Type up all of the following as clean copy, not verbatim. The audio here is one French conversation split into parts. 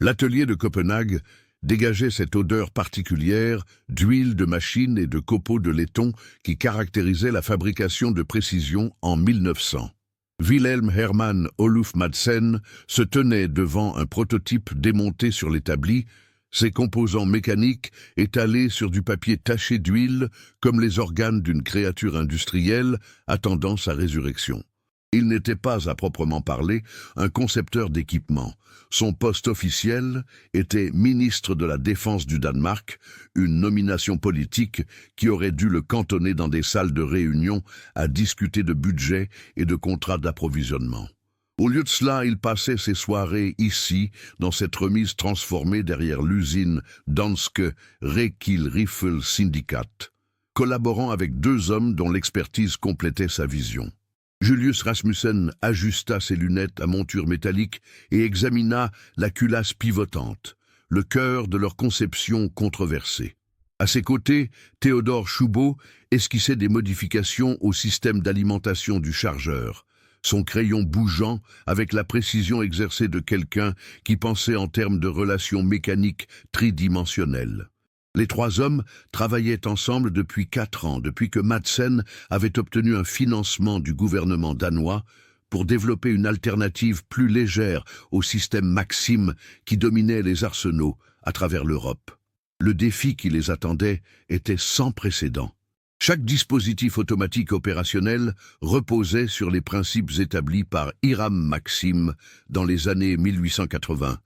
L'atelier de Copenhague dégageait cette odeur particulière d'huile de machine et de copeaux de laiton qui caractérisait la fabrication de précision en 1900. Wilhelm Hermann Olof Madsen se tenait devant un prototype démonté sur l'établi, ses composants mécaniques étalés sur du papier taché d'huile comme les organes d'une créature industrielle attendant sa résurrection. Il n'était pas, à proprement parler, un concepteur d'équipement. Son poste officiel était ministre de la Défense du Danemark, une nomination politique qui aurait dû le cantonner dans des salles de réunion à discuter de budget et de contrats d'approvisionnement. Au lieu de cela, il passait ses soirées ici, dans cette remise transformée derrière l'usine Danske Rekil Rifle Syndicat, collaborant avec deux hommes dont l'expertise complétait sa vision. Julius Rasmussen ajusta ses lunettes à monture métallique et examina la culasse pivotante, le cœur de leur conception controversée. À ses côtés, Théodore Choubeau esquissait des modifications au système d'alimentation du chargeur, son crayon bougeant avec la précision exercée de quelqu'un qui pensait en termes de relations mécaniques tridimensionnelles. Les trois hommes travaillaient ensemble depuis 4 ans, depuis que Madsen avait obtenu un financement du gouvernement danois pour développer une alternative plus légère au système Maxim qui dominait les arsenaux à travers l'Europe. Le défi qui les attendait était sans précédent. Chaque dispositif automatique opérationnel reposait sur les principes établis par Hiram Maxim dans les années 1880.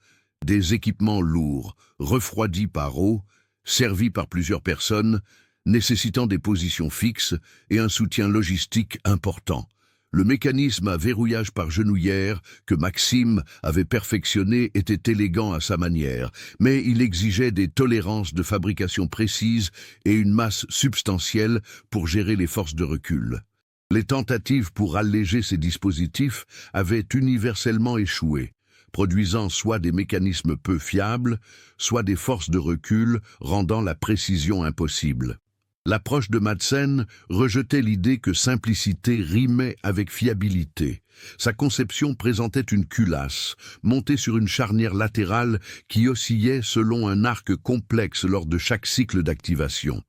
Des équipements lourds, refroidis par eau, servis par plusieurs personnes, nécessitant des positions fixes et un soutien logistique important. Le mécanisme à verrouillage par genouillère que Maxim avait perfectionné était élégant à sa manière, mais il exigeait des tolérances de fabrication précises et une masse substantielle pour gérer les forces de recul. Les tentatives pour alléger ces dispositifs avaient universellement échoué, produisant soit des mécanismes peu fiables, soit des forces de recul rendant la précision impossible. L'approche de Madsen rejetait l'idée que simplicité rimait avec fiabilité. Sa conception présentait une culasse, montée sur une charnière latérale qui oscillait selon un arc complexe lors de chaque cycle d'activation.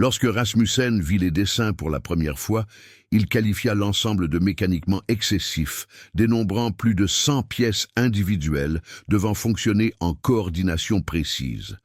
Lorsque Rasmussen vit les dessins pour la première fois, il qualifia l'ensemble de mécaniquement excessif, dénombrant plus de 100 pièces individuelles devant fonctionner en coordination précise.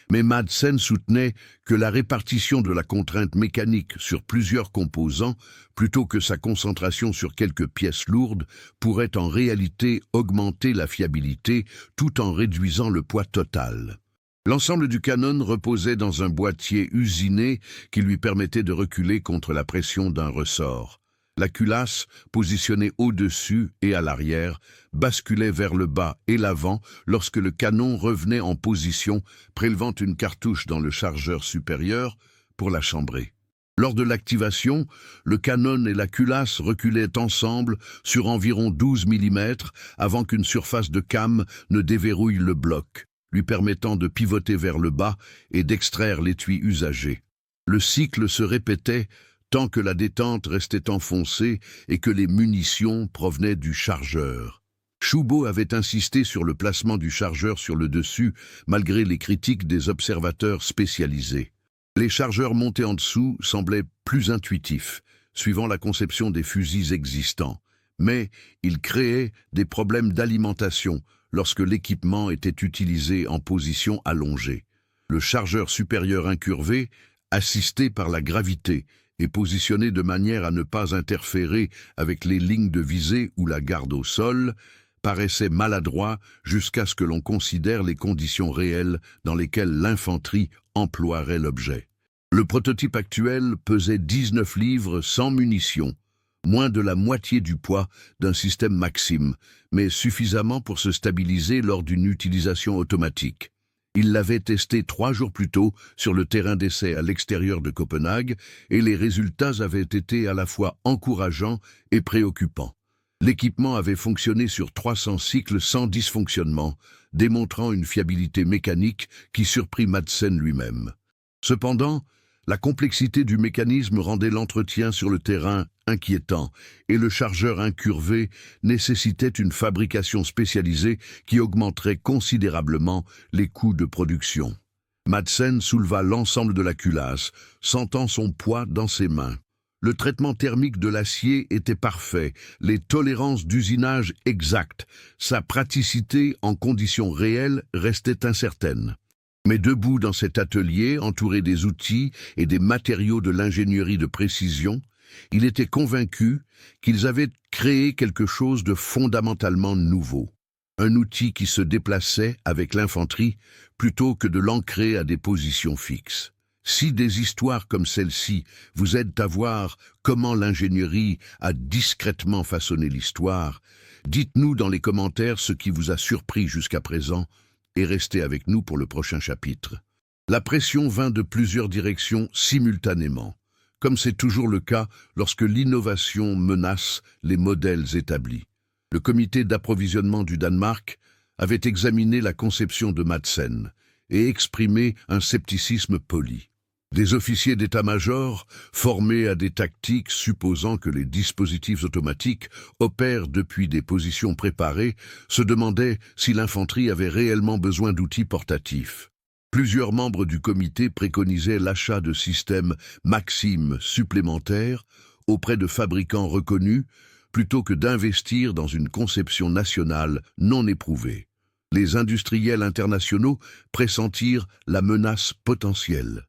Mais Madsen soutenait que la répartition de la contrainte mécanique sur plusieurs composants, plutôt que sa concentration sur quelques pièces lourdes, pourrait en réalité augmenter la fiabilité tout en réduisant le poids total. L'ensemble du canon reposait dans un boîtier usiné qui lui permettait de reculer contre la pression d'un ressort. La culasse, positionnée au-dessus et à l'arrière, basculait vers le bas et l'avant lorsque le canon revenait en position, prélevant une cartouche dans le chargeur supérieur pour la chambrer. Lors de l'activation, le canon et la culasse reculaient ensemble sur environ 12 mm avant qu'une surface de came ne déverrouille le bloc, lui permettant de pivoter vers le bas et d'extraire l'étui usagé. Le cycle se répétait tant que la détente restait enfoncée et que les munitions provenaient du chargeur. Choubeau avait insisté sur le placement du chargeur sur le dessus, malgré les critiques des observateurs spécialisés. Les chargeurs montés en dessous semblaient plus intuitifs, suivant la conception des fusils existants, mais ils créaient des problèmes d'alimentation lorsque l'équipement était utilisé en position allongée. Le chargeur supérieur incurvé, assisté par la gravité, et positionné de manière à ne pas interférer avec les lignes de visée ou la garde au sol, paraissait maladroit jusqu'à ce que l'on considère les conditions réelles dans lesquelles l'infanterie emploierait l'objet. Le prototype actuel pesait 19 livres sans munitions, moins de la moitié du poids d'un système Maxim, mais suffisamment pour se stabiliser lors d'une utilisation automatique. Il l'avait testé 3 jours plus tôt sur le terrain d'essai à l'extérieur de Copenhague et les résultats avaient été à la fois encourageants et préoccupants. L'équipement avait fonctionné sur 300 cycles sans dysfonctionnement, démontrant une fiabilité mécanique qui surprit Madsen lui-même. Cependant, La complexité du mécanisme rendait l'entretien sur le terrain inquiétant, et le chargeur incurvé nécessitait une fabrication spécialisée qui augmenterait considérablement les coûts de production. Madsen souleva l'ensemble de la culasse, sentant son poids dans ses mains. Le traitement thermique de l'acier était parfait, les tolérances d'usinage exactes, sa praticité en conditions réelles restait incertaine. Mais debout dans cet atelier, entouré des outils et des matériaux de l'ingénierie de précision, il était convaincu qu'ils avaient créé quelque chose de fondamentalement nouveau. Un outil qui se déplaçait avec l'infanterie plutôt que de l'ancrer à des positions fixes. Si des histoires comme celle-ci vous aident à voir comment l'ingénierie a discrètement façonné l'histoire, dites-nous dans les commentaires ce qui vous a surpris jusqu'à présent et restez avec nous pour le prochain chapitre. La pression vint de plusieurs directions simultanément, comme c'est toujours le cas lorsque l'innovation menace les modèles établis. Le comité d'approvisionnement du Danemark avait examiné la conception de Madsen et exprimé un scepticisme poli. Des officiers d'état-major, formés à des tactiques supposant que les dispositifs automatiques opèrent depuis des positions préparées, se demandaient si l'infanterie avait réellement besoin d'outils portatifs. Plusieurs membres du comité préconisaient l'achat de systèmes Maxim supplémentaires auprès de fabricants reconnus, plutôt que d'investir dans une conception nationale non éprouvée. Les industriels internationaux pressentirent la menace potentielle.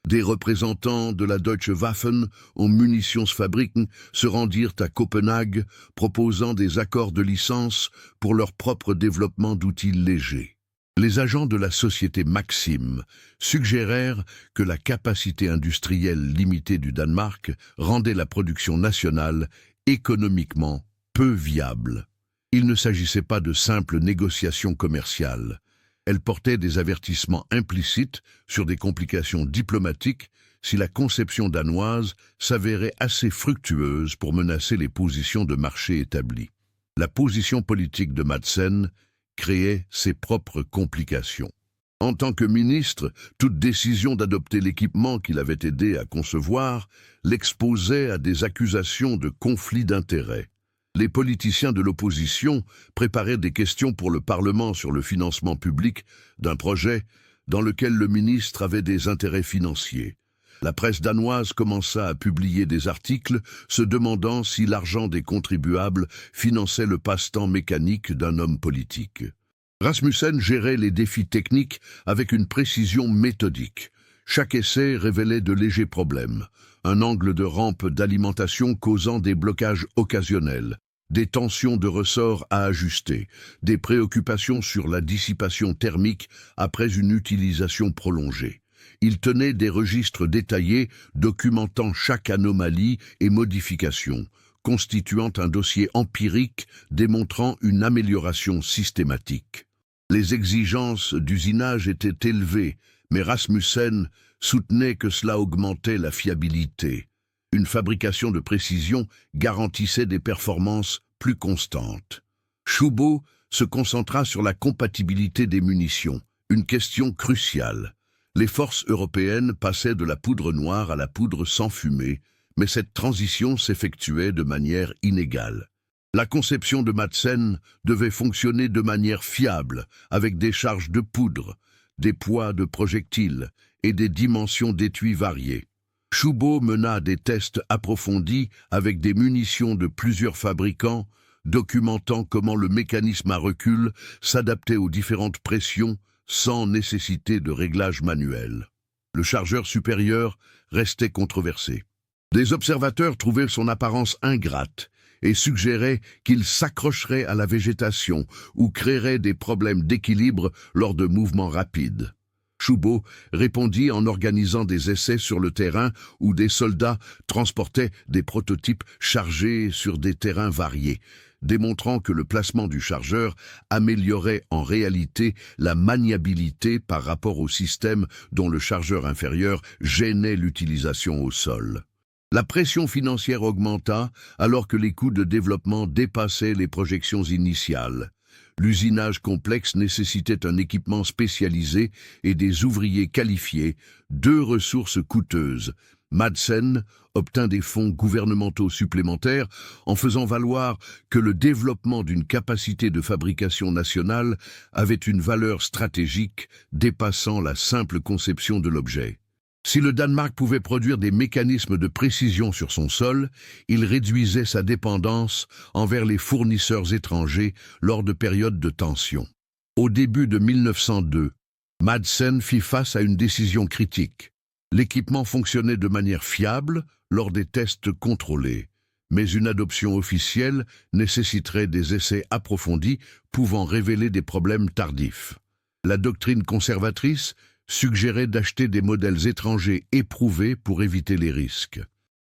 Des représentants de la Deutsche Waffen und Munitionsfabriken se rendirent à Copenhague, proposant des accords de licence pour leur propre développement d'outils légers. Les agents de la société Maxim suggérèrent que la capacité industrielle limitée du Danemark rendait la production nationale économiquement peu viable. Il ne s'agissait pas de simples négociations commerciales. Elle portait des avertissements implicites sur des complications diplomatiques si la conception danoise s'avérait assez fructueuse pour menacer les positions de marché établies. La position politique de Madsen créait ses propres complications. En tant que ministre, toute décision d'adopter l'équipement qu'il avait aidé à concevoir l'exposait à des accusations de conflit d'intérêts. Les politiciens de l'opposition préparaient des questions pour le Parlement sur le financement public d'un projet dans lequel le ministre avait des intérêts financiers. La presse danoise commença à publier des articles se demandant si l'argent des contribuables finançait le passe-temps mécanique d'un homme politique. Rasmussen gérait les défis techniques avec une précision méthodique. Chaque essai révélait de légers problèmes. Un angle de rampe d'alimentation causant des blocages occasionnels, des tensions de ressort à ajuster, des préoccupations sur la dissipation thermique après une utilisation prolongée. Il tenait des registres détaillés documentant chaque anomalie et modification, constituant un dossier empirique démontrant une amélioration systématique. Les exigences d'usinage étaient élevées, mais Rasmussen soutenait que cela augmentait la fiabilité. Une fabrication de précision garantissait des performances plus constantes. Schubo se concentra sur la compatibilité des munitions, une question cruciale. Les forces européennes passaient de la poudre noire à la poudre sans fumée, mais cette transition s'effectuait de manière inégale. La conception de Madsen devait fonctionner de manière fiable, avec des charges de poudre, des poids de projectiles et des dimensions d'étui variées. Schubo mena des tests approfondis avec des munitions de plusieurs fabricants, documentant comment le mécanisme à recul s'adaptait aux différentes pressions sans nécessité de réglage manuel. Le chargeur supérieur restait controversé. Des observateurs trouvaient son apparence ingrate et suggéraient qu'il s'accrocherait à la végétation ou créerait des problèmes d'équilibre lors de mouvements rapides. Schubo répondit en organisant des essais sur le terrain où des soldats transportaient des prototypes chargés sur des terrains variés, démontrant que le placement du chargeur améliorait en réalité la maniabilité par rapport au système dont le chargeur inférieur gênait l'utilisation au sol. La pression financière augmenta alors que les coûts de développement dépassaient les projections initiales. L'usinage complexe nécessitait un équipement spécialisé et des ouvriers qualifiés, deux ressources coûteuses. Madsen obtint des fonds gouvernementaux supplémentaires en faisant valoir que le développement d'une capacité de fabrication nationale avait une valeur stratégique dépassant la simple conception de l'objet. Si le Danemark pouvait produire des mécanismes de précision sur son sol, il réduisait sa dépendance envers les fournisseurs étrangers lors de périodes de tension. Au début de 1902, Madsen fit face à une décision critique. L'équipement fonctionnait de manière fiable lors des tests contrôlés, mais une adoption officielle nécessiterait des essais approfondis pouvant révéler des problèmes tardifs. La doctrine conservatrice suggérait d'acheter des modèles étrangers éprouvés pour éviter les risques.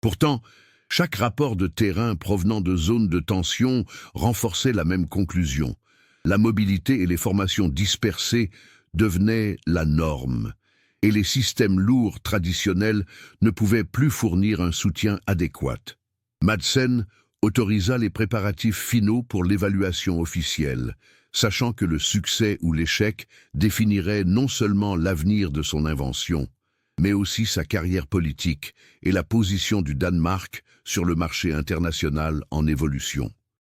Pourtant, chaque rapport de terrain provenant de zones de tension renforçait la même conclusion. La mobilité et les formations dispersées devenaient la norme, et les systèmes lourds traditionnels ne pouvaient plus fournir un soutien adéquat. Madsen autorisa les préparatifs finaux pour l'évaluation officielle, sachant que le succès ou l'échec définirait non seulement l'avenir de son invention, mais aussi sa carrière politique et la position du Danemark sur le marché international en évolution.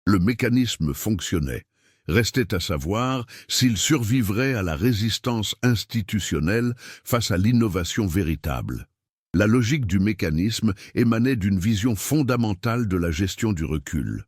Le mécanisme fonctionnait. Restait à savoir s'il survivrait à la résistance institutionnelle face à l'innovation véritable. La logique du mécanisme émanait d'une vision fondamentale de la gestion du recul.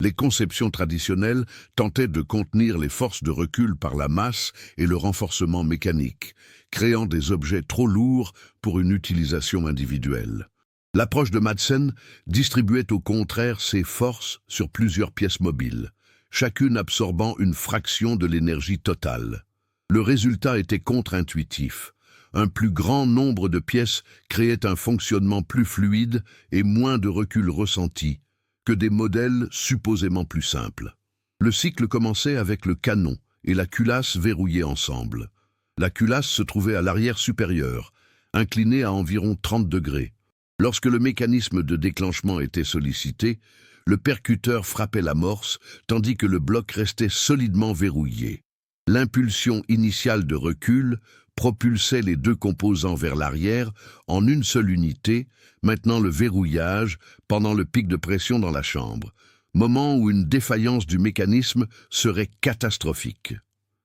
Les conceptions traditionnelles tentaient de contenir les forces de recul par la masse et le renforcement mécanique, créant des objets trop lourds pour une utilisation individuelle. L'approche de Madsen distribuait au contraire ses forces sur plusieurs pièces mobiles, chacune absorbant une fraction de l'énergie totale. Le résultat était contre-intuitif. Un plus grand nombre de pièces créait un fonctionnement plus fluide et moins de recul ressenti que des modèles supposément plus simples. Le cycle commençait avec le canon et la culasse verrouillées ensemble. La culasse se trouvait à l'arrière supérieur, inclinée à environ 30 degrés. Lorsque le mécanisme de déclenchement était sollicité, le percuteur frappait l'amorce, tandis que le bloc restait solidement verrouillé. L'impulsion initiale de recul propulsait les deux composants vers l'arrière en une seule unité, maintenant le verrouillage pendant le pic de pression dans la chambre, moment où une défaillance du mécanisme serait catastrophique.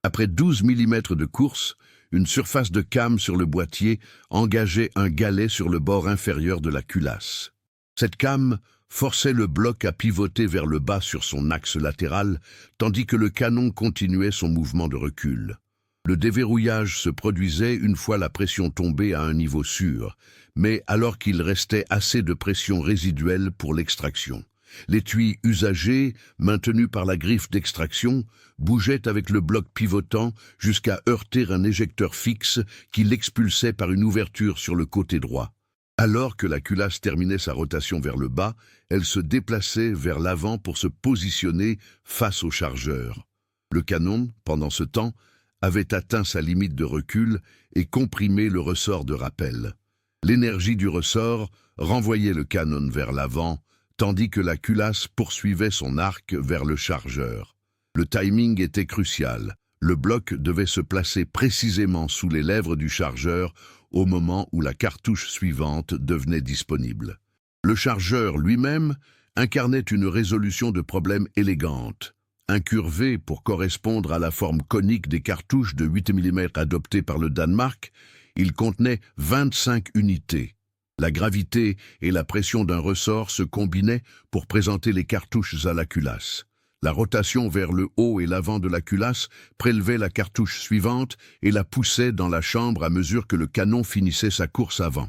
Après 12 mm de course, une surface de came sur le boîtier engageait un galet sur le bord inférieur de la culasse. Cette came forçait le bloc à pivoter vers le bas sur son axe latéral, tandis que le canon continuait son mouvement de recul. Le déverrouillage se produisait une fois la pression tombée à un niveau sûr, mais alors qu'il restait assez de pression résiduelle pour l'extraction. L'étui usagé, maintenu par la griffe d'extraction, bougeait avec le bloc pivotant jusqu'à heurter un éjecteur fixe qui l'expulsait par une ouverture sur le côté droit. Alors que la culasse terminait sa rotation vers le bas, elle se déplaçait vers l'avant pour se positionner face au chargeur. Le canon, pendant ce temps, avait atteint sa limite de recul et comprimé le ressort de rappel. L'énergie du ressort renvoyait le canon vers l'avant, tandis que la culasse poursuivait son arc vers le chargeur. Le timing était crucial. Le bloc devait se placer précisément sous les lèvres du chargeur au moment où la cartouche suivante devenait disponible. Le chargeur lui-même incarnait une résolution de problème élégante. Incurvé pour correspondre à la forme conique des cartouches de 8 mm adoptées par le Danemark, il contenait 25 unités. La gravité et la pression d'un ressort se combinaient pour présenter les cartouches à la culasse. La rotation vers le haut et l'avant de la culasse prélevait la cartouche suivante et la poussait dans la chambre à mesure que le canon finissait sa course avant.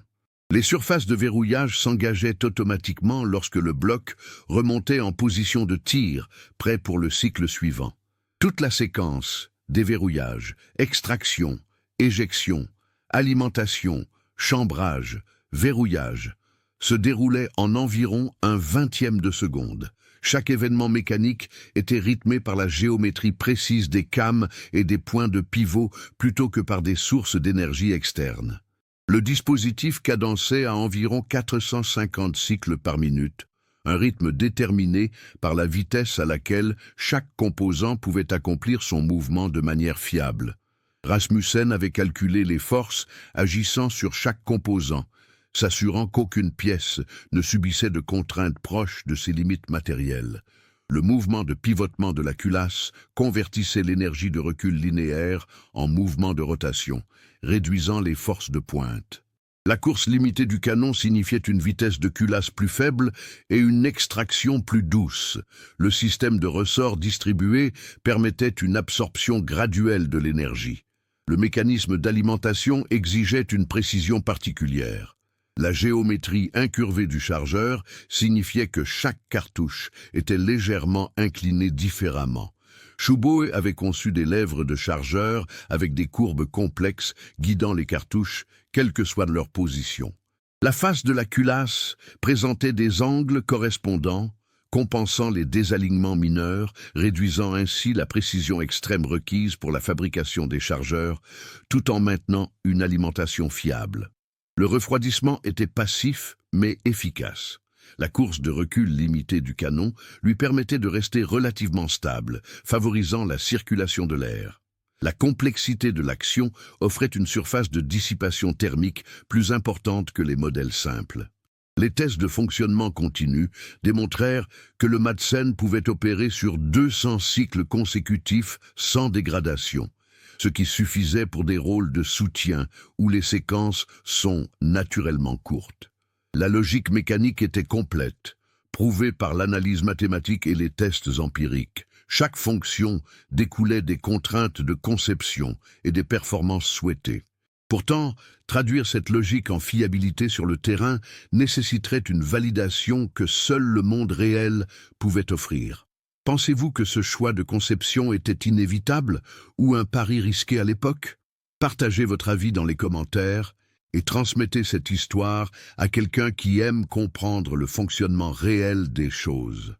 Les surfaces de verrouillage s'engageaient automatiquement lorsque le bloc remontait en position de tir, prêt pour le cycle suivant. Toute la séquence, déverrouillage, extraction, éjection, alimentation, chambrage, verrouillage, se déroulait en environ un 20e de seconde. Chaque événement mécanique était rythmé par la géométrie précise des cames et des points de pivot plutôt que par des sources d'énergie externes. Le dispositif cadençait à environ 450 cycles par minute, un rythme déterminé par la vitesse à laquelle chaque composant pouvait accomplir son mouvement de manière fiable. Rasmussen avait calculé les forces agissant sur chaque composant, s'assurant qu'aucune pièce ne subissait de contraintes proches de ses limites matérielles. Le mouvement de pivotement de la culasse convertissait l'énergie de recul linéaire en mouvement de rotation, réduisant les forces de pointe. La course limitée du canon signifiait une vitesse de culasse plus faible et une extraction plus douce. Le système de ressort distribué permettait une absorption graduelle de l'énergie. Le mécanisme d'alimentation exigeait une précision particulière. La géométrie incurvée du chargeur signifiait que chaque cartouche était légèrement inclinée différemment. Chubut avait conçu des lèvres de chargeur avec des courbes complexes guidant les cartouches, quelle que soit leur position. La face de la culasse présentait des angles correspondants, compensant les désalignements mineurs, réduisant ainsi la précision extrême requise pour la fabrication des chargeurs, tout en maintenant une alimentation fiable. Le refroidissement était passif, mais efficace. La course de recul limitée du canon lui permettait de rester relativement stable, favorisant la circulation de l'air. La complexité de l'action offrait une surface de dissipation thermique plus importante que les modèles simples. Les tests de fonctionnement continu démontrèrent que le Madsen pouvait opérer sur 200 cycles consécutifs sans dégradation, ce qui suffisait pour des rôles de soutien où les séquences sont naturellement courtes. La logique mécanique était complète, prouvée par l'analyse mathématique et les tests empiriques. Chaque fonction découlait des contraintes de conception et des performances souhaitées. Pourtant, traduire cette logique en fiabilité sur le terrain nécessiterait une validation que seul le monde réel pouvait offrir. Pensez-vous que ce choix de conception était inévitable ou un pari risqué à l'époque? Partagez votre avis dans les commentaires et transmettez cette histoire à quelqu'un qui aime comprendre le fonctionnement réel des choses.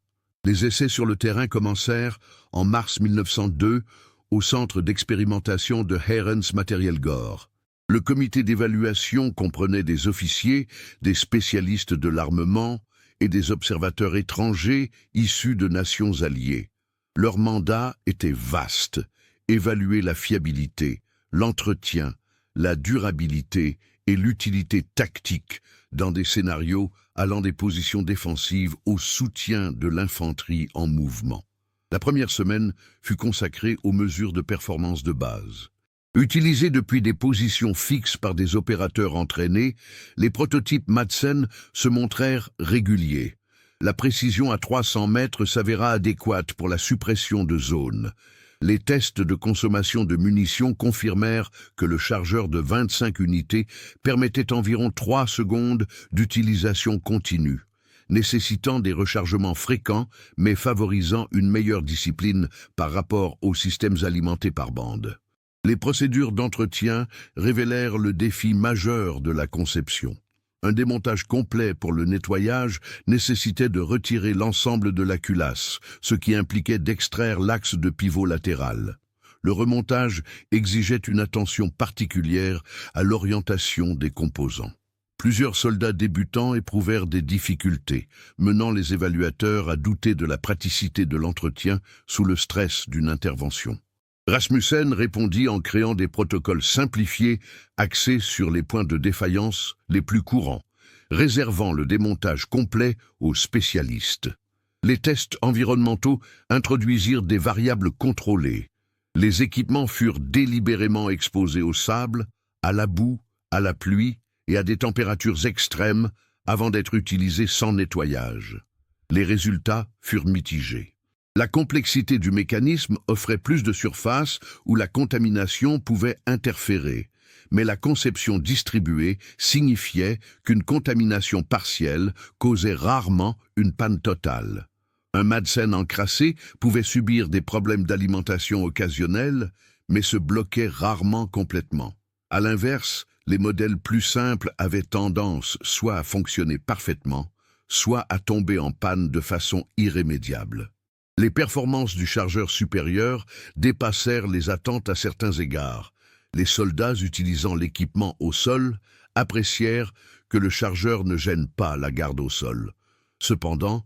Les essais sur le terrain commencèrent en mars 1902 au centre d'expérimentation de Herrens Materielgård. Le comité d'évaluation comprenait des officiers, des spécialistes de l'armement et des observateurs étrangers issus de nations alliées. Leur mandat était vaste, évaluer la fiabilité, l'entretien, la durabilité et l'utilité tactique dans des scénarios allant des positions défensives au soutien de l'infanterie en mouvement. La première semaine fut consacrée aux mesures de performance de base. Utilisés depuis des positions fixes par des opérateurs entraînés, les prototypes Madsen se montrèrent réguliers. La précision à 300 mètres s'avéra adéquate pour la suppression de zones. Les tests de consommation de munitions confirmèrent que le chargeur de 25 unités permettait environ 3 secondes d'utilisation continue, nécessitant des rechargements fréquents mais favorisant une meilleure discipline par rapport aux systèmes alimentés par bande. Les procédures d'entretien révélèrent le défi majeur de la conception. Un démontage complet pour le nettoyage nécessitait de retirer l'ensemble de la culasse, ce qui impliquait d'extraire l'axe de pivot latéral. Le remontage exigeait une attention particulière à l'orientation des composants. Plusieurs soldats débutants éprouvèrent des difficultés, menant les évaluateurs à douter de la praticité de l'entretien sous le stress d'une intervention. Rasmussen répondit en créant des protocoles simplifiés axés sur les points de défaillance les plus courants, réservant le démontage complet aux spécialistes. Les tests environnementaux introduisirent des variables contrôlées. Les équipements furent délibérément exposés au sable, à la boue, à la pluie et à des températures extrêmes avant d'être utilisés sans nettoyage. Les résultats furent mitigés. La complexité du mécanisme offrait plus de surface où la contamination pouvait interférer, mais la conception distribuée signifiait qu'une contamination partielle causait rarement une panne totale. Un Madsen encrassé pouvait subir des problèmes d'alimentation occasionnels, mais se bloquait rarement complètement. À l'inverse, les modèles plus simples avaient tendance soit à fonctionner parfaitement, soit à tomber en panne de façon irrémédiable. Les performances du chargeur supérieur dépassèrent les attentes à certains égards. Les soldats utilisant l'équipement au sol apprécièrent que le chargeur ne gêne pas la garde au sol. Cependant,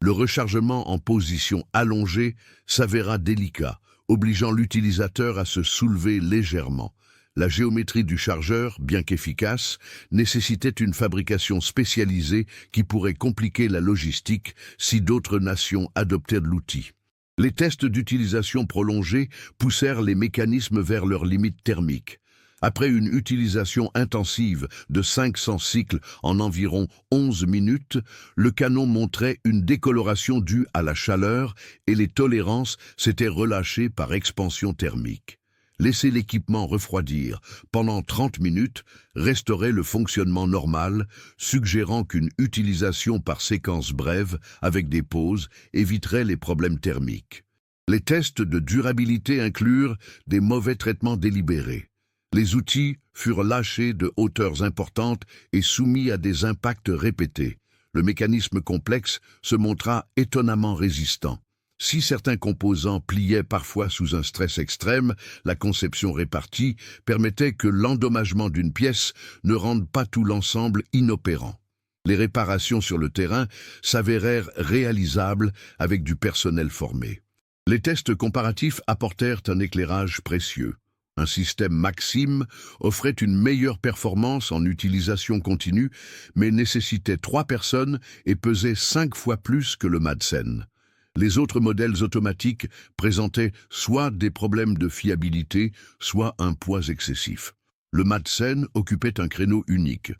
Le rechargement en position allongée s'avéra délicat, obligeant l'utilisateur à se soulever légèrement. La géométrie du chargeur, bien qu'efficace, nécessitait une fabrication spécialisée qui pourrait compliquer la logistique si d'autres nations adoptaient l'outil. Les tests d'utilisation prolongée poussèrent les mécanismes vers leurs limites thermiques. Après une utilisation intensive de 500 cycles en environ 11 minutes, le canon montrait une décoloration due à la chaleur et les tolérances s'étaient relâchées par expansion thermique. Laisser l'équipement refroidir pendant 30 minutes restaurait le fonctionnement normal, suggérant qu'une utilisation par séquence brève, avec des pauses, éviterait les problèmes thermiques. Les tests de durabilité inclurent des mauvais traitements délibérés. Les outils furent lâchés de hauteurs importantes et soumis à des impacts répétés. Le mécanisme complexe se montra étonnamment résistant. Si certains composants pliaient parfois sous un stress extrême, la conception répartie permettait que l'endommagement d'une pièce ne rende pas tout l'ensemble inopérant. Les réparations sur le terrain s'avérèrent réalisables avec du personnel formé. Les tests comparatifs apportèrent un éclairage précieux. Un système Maxim offrait une meilleure performance en utilisation continue, mais nécessitait 3 personnes et pesait 5 fois plus que le Madsen. Les autres modèles automatiques présentaient soit des problèmes de fiabilité, soit un poids excessif. Le Madsen occupait un créneau unique,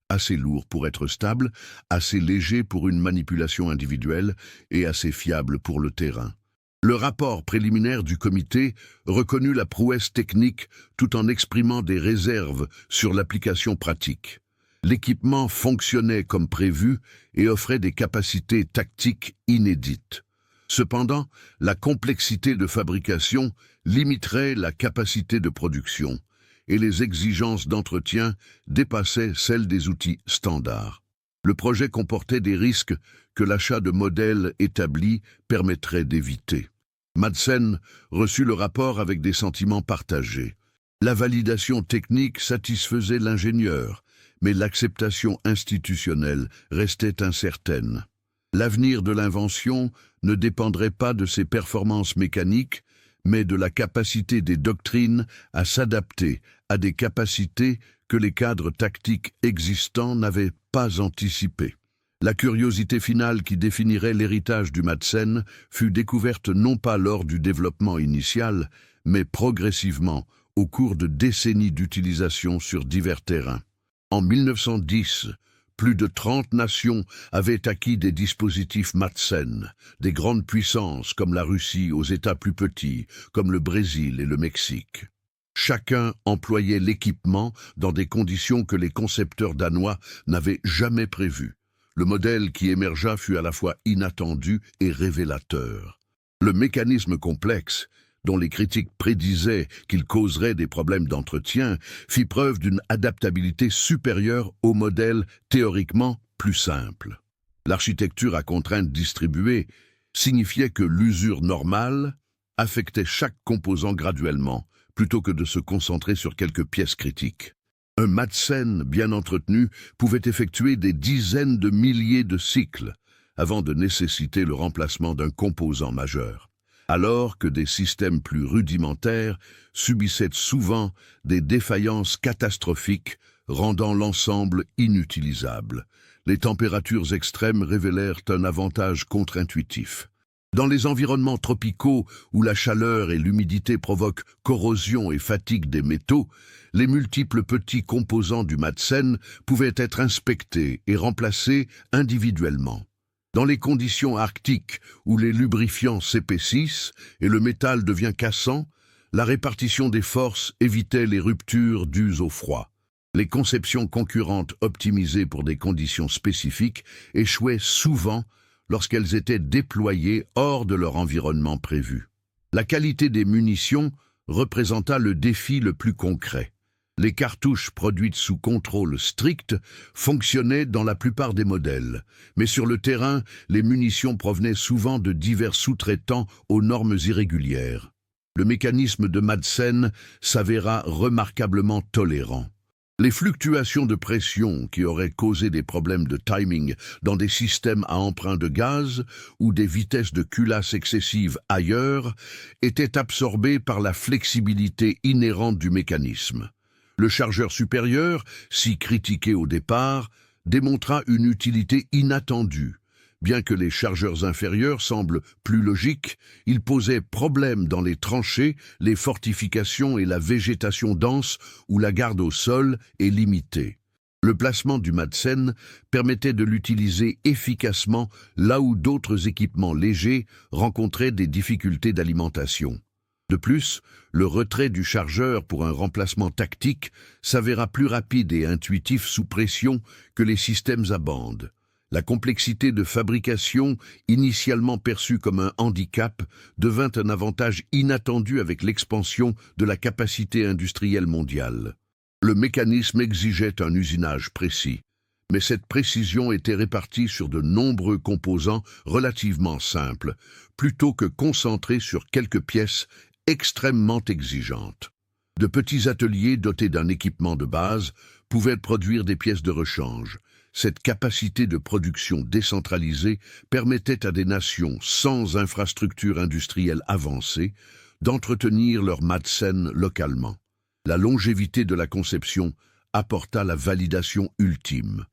assez lourd pour être stable, assez léger pour une manipulation individuelle et assez fiable pour le terrain. Le rapport préliminaire du comité reconnut la prouesse technique tout en exprimant des réserves sur l'application pratique. L'équipement fonctionnait comme prévu et offrait des capacités tactiques inédites. Cependant, la complexité de fabrication limiterait la capacité de production et les exigences d'entretien dépassaient celles des outils standards. Le projet comportait des risques que l'achat de modèles établis permettrait d'éviter. Madsen reçut le rapport avec des sentiments partagés. La validation technique satisfaisait l'ingénieur, mais l'acceptation institutionnelle restait incertaine. L'avenir de l'invention ne dépendrait pas de ses performances mécaniques, mais de la capacité des doctrines à s'adapter à des capacités que les cadres tactiques existants n'avaient pas anticipées. La curiosité finale qui définirait l'héritage du Madsen fut découverte non pas lors du développement initial, mais progressivement au cours de décennies d'utilisation sur divers terrains. En 1910, plus de 30 nations avaient acquis des dispositifs Madsen, des grandes puissances comme la Russie aux États plus petits, comme le Brésil et le Mexique. Chacun employait l'équipement dans des conditions que les concepteurs danois n'avaient jamais prévues. Le modèle qui émergea fut à la fois inattendu et révélateur. Le mécanisme complexe, dont les critiques prédisaient qu'il causerait des problèmes d'entretien, fit preuve d'une adaptabilité supérieure au modèle théoriquement plus simple. L'architecture à contraintes distribuées signifiait que l'usure normale affectait chaque composant graduellement, plutôt que de se concentrer sur quelques pièces critiques. Un Madsen bien entretenu pouvait effectuer des dizaines de milliers de cycles avant de nécessiter le remplacement d'un composant majeur, alors que des systèmes plus rudimentaires subissaient souvent des défaillances catastrophiques rendant l'ensemble inutilisable. Les températures extrêmes révélèrent un avantage contre-intuitif. Dans les environnements tropicaux où la chaleur et l'humidité provoquent corrosion et fatigue des métaux, les multiples petits composants du Madsen pouvaient être inspectés et remplacés individuellement. Dans les conditions arctiques où les lubrifiants s'épaississent et le métal devient cassant, la répartition des forces évitait les ruptures dues au froid. Les conceptions concurrentes optimisées pour des conditions spécifiques échouaient souvent lorsqu'elles étaient déployées hors de leur environnement prévu. La qualité des munitions représenta le défi le plus concret. Les cartouches produites sous contrôle strict fonctionnaient dans la plupart des modèles, mais sur le terrain, les munitions provenaient souvent de divers sous-traitants aux normes irrégulières. Le mécanisme de Madsen s'avéra remarquablement tolérant. Les fluctuations de pression qui auraient causé des problèmes de timing dans des systèmes à emprunt de gaz ou des vitesses de culasse excessives ailleurs étaient absorbées par la flexibilité inhérente du mécanisme. Le chargeur supérieur, si critiqué au départ, démontra une utilité inattendue. Bien que les chargeurs inférieurs semblent plus logiques, ils posaient problème dans les tranchées, les fortifications et la végétation dense où la garde au sol est limitée. Le placement du Madsen permettait de l'utiliser efficacement là où d'autres équipements légers rencontraient des difficultés d'alimentation. De plus, le retrait du chargeur pour un remplacement tactique s'avéra plus rapide et intuitif sous pression que les systèmes à bande. La complexité de fabrication, initialement perçue comme un handicap, devint un avantage inattendu avec l'expansion de la capacité industrielle mondiale. Le mécanisme exigeait un usinage précis, mais cette précision était répartie sur de nombreux composants relativement simples, plutôt que concentrés sur quelques pièces extrêmement exigeantes. De petits ateliers dotés d'un équipement de base pouvaient produire des pièces de rechange. Cette capacité de production décentralisée permettait à des nations sans infrastructure industrielle avancée d'entretenir leur Madsen localement. La longévité de la conception apporta la validation ultime.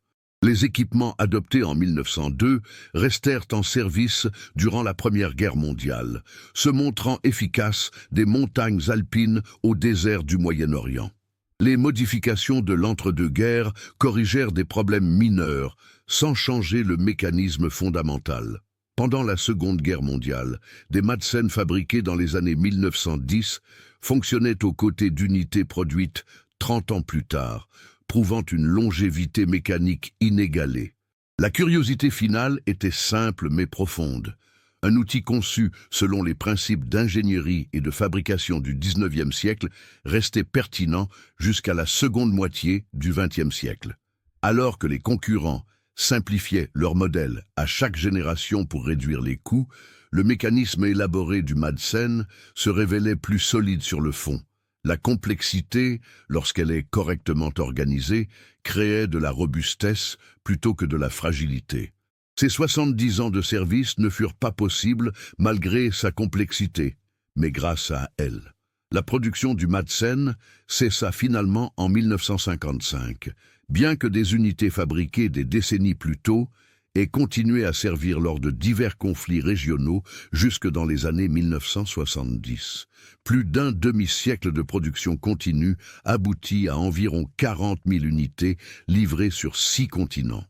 Les équipements adoptés en 1902 restèrent en service durant la Première Guerre mondiale, se montrant efficaces des montagnes alpines au désert du Moyen-Orient. Les modifications de l'entre-deux-guerres corrigèrent des problèmes mineurs, sans changer le mécanisme fondamental. Pendant la Seconde Guerre mondiale, des Madsen fabriqués dans les années 1910 fonctionnaient aux côtés d'unités produites 30 ans plus tard, prouvant une longévité mécanique inégalée. La curiosité finale était simple mais profonde. Un outil conçu selon les principes d'ingénierie et de fabrication du XIXe siècle restait pertinent jusqu'à la seconde moitié du XXe siècle. Alors que les concurrents simplifiaient leurs modèles à chaque génération pour réduire les coûts, le mécanisme élaboré du Madsen se révélait plus solide sur le fond. La complexité, lorsqu'elle est correctement organisée, créait de la robustesse plutôt que de la fragilité. Ces 70 ans de service ne furent pas possibles malgré sa complexité, mais grâce à elle. La production du Madsen cessa finalement en 1955, bien que des unités fabriquées des décennies plus tôt aient continué à servir lors de divers conflits régionaux jusque dans les années 1970. Plus d'un demi-siècle de production continue aboutit à environ 40 000 unités livrées sur 6 continents.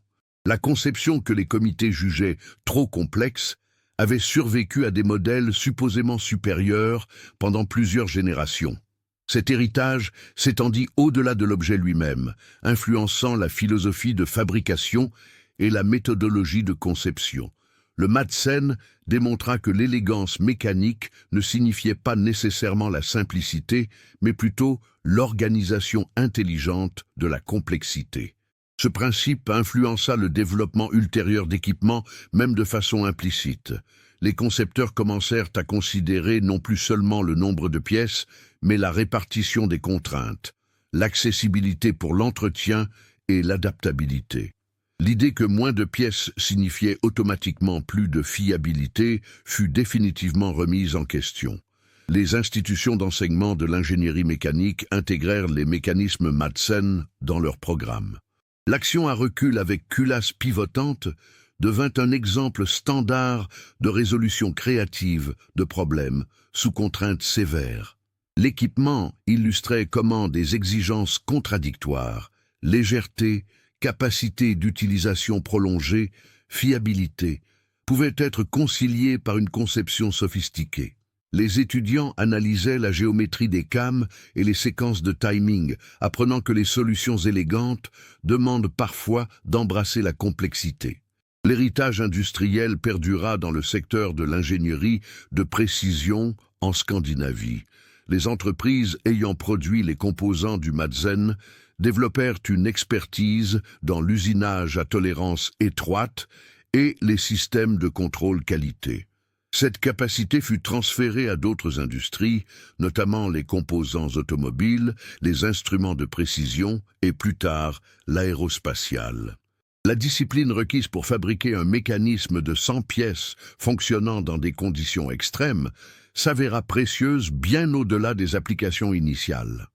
La conception que les comités jugeaient trop complexe avait survécu à des modèles supposément supérieurs pendant plusieurs générations. Cet héritage s'étendit au-delà de l'objet lui-même, influençant la philosophie de fabrication et la méthodologie de conception. Le Madsen démontra que l'élégance mécanique ne signifiait pas nécessairement la simplicité, mais plutôt l'organisation intelligente de la complexité. Ce principe influença le développement ultérieur d'équipements, même de façon implicite. Les concepteurs commencèrent à considérer non plus seulement le nombre de pièces, mais la répartition des contraintes, l'accessibilité pour l'entretien et l'adaptabilité. L'idée que moins de pièces signifiait automatiquement plus de fiabilité fut définitivement remise en question. Les institutions d'enseignement de l'ingénierie mécanique intégrèrent les mécanismes Madsen dans leurs programmes. L'action à recul avec culasse pivotante devint un exemple standard de résolution créative de problèmes sous contraintes sévères. L'équipement illustrait comment des exigences contradictoires, légèreté, capacité d'utilisation prolongée, fiabilité, pouvaient être conciliées par une conception sophistiquée. Les étudiants analysaient la géométrie des cames et les séquences de timing, apprenant que les solutions élégantes demandent parfois d'embrasser la complexité. L'héritage industriel perdura dans le secteur de l'ingénierie de précision en Scandinavie. Les entreprises ayant produit les composants du Madsen développèrent une expertise dans l'usinage à tolérance étroite et les systèmes de contrôle qualité. Cette capacité fut transférée à d'autres industries, notamment les composants automobiles, les instruments de précision et plus tard l'aérospatiale. La discipline requise pour fabriquer un mécanisme de 100 pièces fonctionnant dans des conditions extrêmes s'avéra précieuse bien au-delà des applications initiales.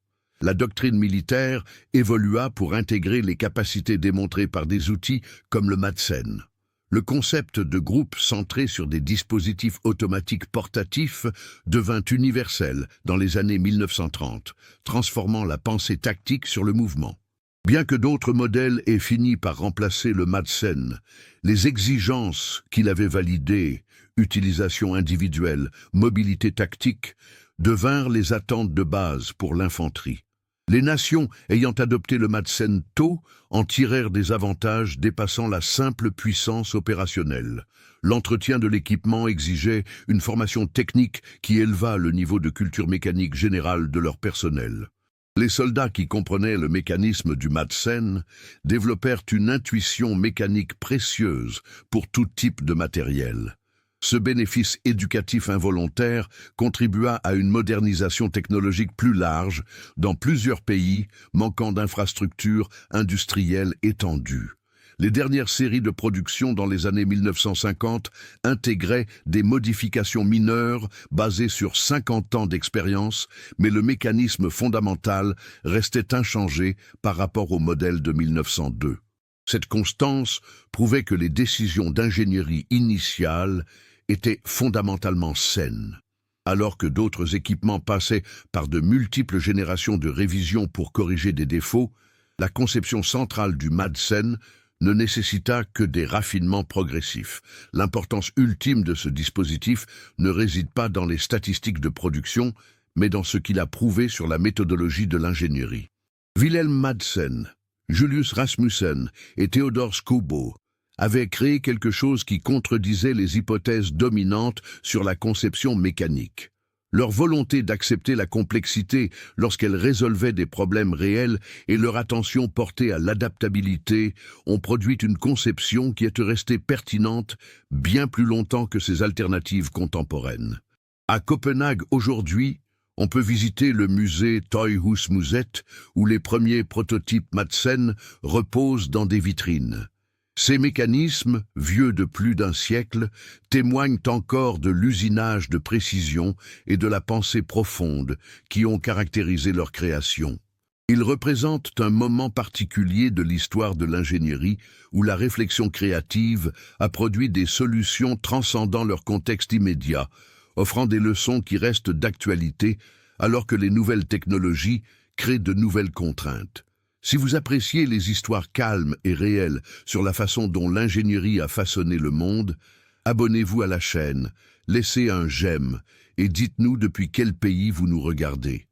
La doctrine militaire évolua pour intégrer les capacités démontrées par des outils comme le Madsen. Le concept de groupe centré sur des dispositifs automatiques portatifs devint universel dans les années 1930, transformant la pensée tactique sur le mouvement. Bien que d'autres modèles aient fini par remplacer le Madsen, les exigences qu'il avait validées, utilisation individuelle, mobilité tactique, devinrent les attentes de base pour l'infanterie. Les nations ayant adopté le Madsen tôt en tirèrent des avantages dépassant la simple puissance opérationnelle. L'entretien de l'équipement exigeait une formation technique qui éleva le niveau de culture mécanique générale de leur personnel. Les soldats qui comprenaient le mécanisme du Madsen développèrent une intuition mécanique précieuse pour tout type de matériel. Ce bénéfice éducatif involontaire contribua à une modernisation technologique plus large dans plusieurs pays manquant d'infrastructures industrielles étendues. Les dernières séries de production dans les années 1950 intégraient des modifications mineures basées sur 50 ans d'expérience, mais le mécanisme fondamental restait inchangé par rapport au modèle de 1902. Cette constance prouvait que les décisions d'ingénierie initiales étaient fondamentalement saines. Alors que d'autres équipements passaient par de multiples générations de révisions pour corriger des défauts, la conception centrale du Madsen ne nécessita que des raffinements progressifs. L'importance ultime de ce dispositif ne réside pas dans les statistiques de production, mais dans ce qu'il a prouvé sur la méthodologie de l'ingénierie. Wilhelm Madsen, Julius Rasmussen et Theodor Skoubo avaient créé quelque chose qui contredisait les hypothèses dominantes sur la conception mécanique. Leur volonté d'accepter la complexité lorsqu'elle résolvait des problèmes réels et leur attention portée à l'adaptabilité ont produit une conception qui est restée pertinente bien plus longtemps que ses alternatives contemporaines. À Copenhague aujourd'hui, on peut visiter le musée Tøjhusmuseet où les premiers prototypes Madsen reposent dans des vitrines. Ces mécanismes, vieux de plus d'un siècle, témoignent encore de l'usinage de précision et de la pensée profonde qui ont caractérisé leur création. Ils représentent un moment particulier de l'histoire de l'ingénierie où la réflexion créative a produit des solutions transcendant leur contexte immédiat, offrant des leçons qui restent d'actualité alors que les nouvelles technologies créent de nouvelles contraintes. Si vous appréciez les histoires calmes et réelles sur la façon dont l'ingénierie a façonné le monde, abonnez-vous à la chaîne, laissez un j'aime et dites-nous depuis quel pays vous nous regardez.